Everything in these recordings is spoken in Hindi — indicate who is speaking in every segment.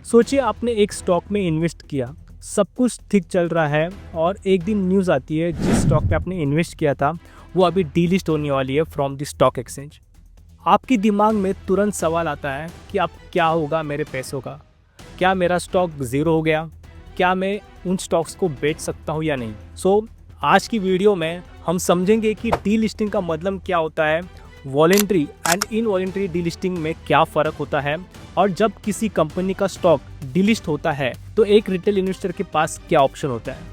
Speaker 1: सोचिए आपने एक स्टॉक में इन्वेस्ट किया, सब कुछ ठीक चल रहा है और एक दिन न्यूज़ आती है जिस स्टॉक पे आपने इन्वेस्ट किया था वो अभी डीलिस्ट होने वाली है फ्रॉम द स्टॉक एक्सचेंज। आपके दिमाग में तुरंत सवाल आता है कि अब क्या होगा मेरे पैसों का? क्या मेरा स्टॉक ज़ीरो हो गया? क्या मैं उन स्टॉक्स को बेच सकता हूँ या नहीं? आज की वीडियो में हम समझेंगे कि डीलिस्टिंग का मतलब क्या होता है, वॉलेंट्री एंड इनवॉलेंट्री डीलिस्टिंग में क्या फ़र्क होता है, और जब किसी कंपनी का स्टॉक डीलिस्ट होता है तो एक रिटेल इन्वेस्टर के पास क्या ऑप्शन होता है।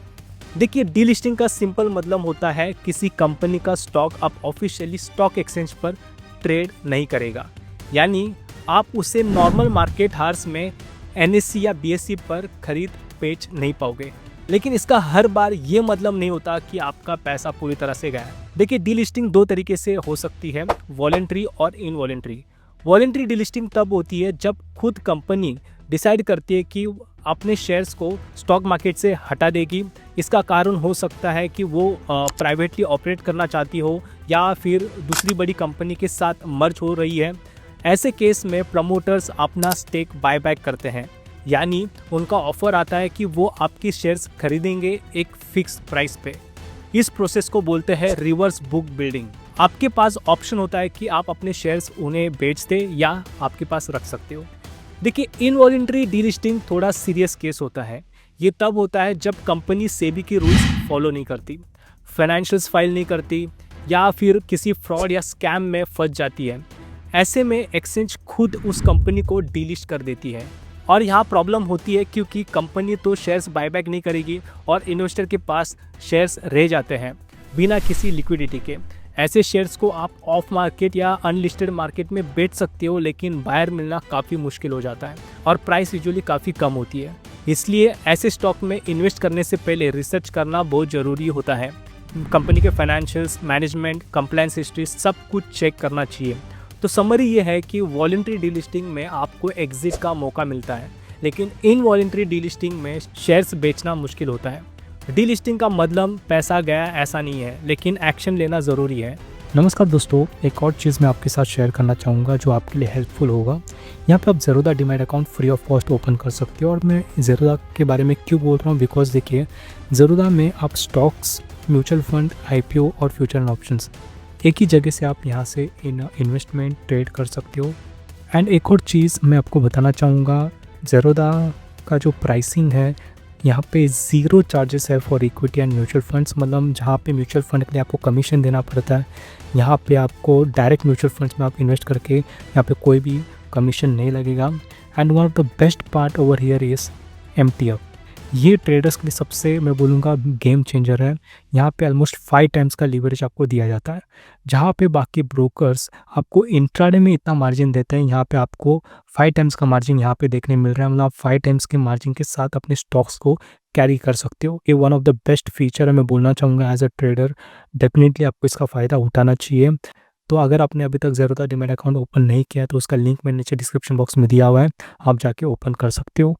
Speaker 1: देखिए, डीलिस्टिंग का सिंपल मतलब होता है किसी कंपनी का स्टॉक अब ऑफिशियली स्टॉक एक्सचेंज पर ट्रेड नहीं करेगा, यानी आप उसे नॉर्मल मार्केट हार्स में एनएससी या बीएससी पर खरीद बेच नहीं पाओगे। लेकिन इसका हर बार ये मतलब नहीं होता कि आपका पैसा पूरी तरह से गया है। देखिए, डीलिस्टिंग दो तरीके से हो सकती है, वॉलेंट्री और इनवॉलेंट्री। वॉलेंट्री डीलिस्टिंग तब होती है जब खुद कंपनी डिसाइड करती है कि अपने शेयर्स को स्टॉक मार्केट से हटा देगी। इसका कारण हो सकता है कि वो प्राइवेटली ऑपरेट करना चाहती हो या फिर दूसरी बड़ी कंपनी के साथ मर्ज हो रही है। ऐसे केस में प्रमोटर्स अपना स्टेक बाय बैक करते हैं, यानी उनका ऑफर आता है कि वो आपके शेयर्स खरीदेंगे एक फिक्स प्राइस पे। इस प्रोसेस को बोलते हैं रिवर्स बुक बिल्डिंग। आपके पास ऑप्शन होता है कि आप अपने शेयर्स उन्हें बेच दे या आपके पास रख सकते हो। देखिए, इनवॉलेंट्री डीलिस्टिंग थोड़ा सीरियस केस होता है। ये तब होता है जब कंपनी सेबी के रूल्स फॉलो नहीं करती, फाइनेंशियल्स फाइल नहीं करती या फिर किसी फ्रॉड या स्कैम में फंस जाती है। ऐसे में एक्सचेंज खुद उस कंपनी को डीलिस्ट कर देती है और यहाँ प्रॉब्लम होती है क्योंकि कंपनी तो शेयर्स बायबैक नहीं करेगी और इन्वेस्टर के पास शेयर्स रह जाते हैं बिना किसी लिक्विडिटी के। ऐसे शेयर्स को आप ऑफ मार्केट या अनलिस्टेड मार्केट में बेच सकते हो, लेकिन बायर मिलना काफ़ी मुश्किल हो जाता है और प्राइस यूजुअली काफ़ी कम होती है। इसलिए ऐसे स्टॉक में इन्वेस्ट करने से पहले रिसर्च करना बहुत ज़रूरी होता है। कंपनी के फाइनेंशियल्स, मैनेजमेंट, कंप्लायंस हिस्ट्री सब कुछ चेक करना चाहिए। तो समरी ये है कि वॉलेंट्री डीलिस्टिंग में आपको एग्जिट का मौका मिलता है, लेकिन इनवॉलेंट्री डीलिस्टिंग में शेयर्स बेचना मुश्किल होता है। डीलिस्टिंग का मतलब पैसा गया ऐसा नहीं है, लेकिन एक्शन लेना ज़रूरी है।
Speaker 2: नमस्कार दोस्तों, एक और चीज़ मैं आपके साथ शेयर करना चाहूँगा जो आपके लिए हेल्पफुल होगा। यहाँ पे आप Zerodha demat account free of cost open कर सकते हो। और मैं ज़ेरोधा के बारे में क्यों बोल रहा हूँ, बिकॉज देखिए, ज़ेरोधा में आप स्टॉक्स, म्यूचुअल फंड, आईपीओ और फ्यूचर एंड ऑप्शंस एक ही जगह से आप यहाँ से इन्वेस्टमेंट ट्रेड कर सकते हो। एंड एक और चीज़ मैं आपको बताना चाहूँगा, ज़ेरोधा का जो प्राइसिंग है यहाँ पे ज़ीरो चार्जेस है for equity and mutual funds. मतलब जहाँ पे म्यूचुअल फंड के लिए आपको कमीशन देना पड़ता है, यहाँ पे आपको डायरेक्ट म्यूचुअल फंड्स में आप इन्वेस्ट करके यहाँ पे कोई भी कमीशन नहीं लगेगा। And one of the best part over here is MTF। ये ट्रेडर्स के लिए सबसे, मैं बोलूँगा, गेम चेंजर है। यहाँ पे ऑलमोस्ट 5 टाइम्स का लीवरेज आपको दिया जाता है। जहाँ पे बाकी ब्रोकर्स आपको इंट्राडे में इतना मार्जिन देते हैं, यहाँ पे आपको 5 टाइम्स का मार्जिन यहाँ पे देखने मिल रहा है। मतलब आप 5 टाइम्स के मार्जिन के साथ अपने स्टॉक्स को कैरी कर सकते हो। ये one of the best feature है, मैं बोलना चाहूँगा। एज अ ट्रेडर डेफिनेटली आपको इसका फ़ायदा उठाना चाहिए। तो अगर आपने अभी तक ज़ेरोधा डीमैट अकाउंट ओपन नहीं किया है तो उसका लिंक मैंने नीचे डिस्क्रिप्शन बॉक्स में दिया हुआ है, आप जाके ओपन कर सकते हो।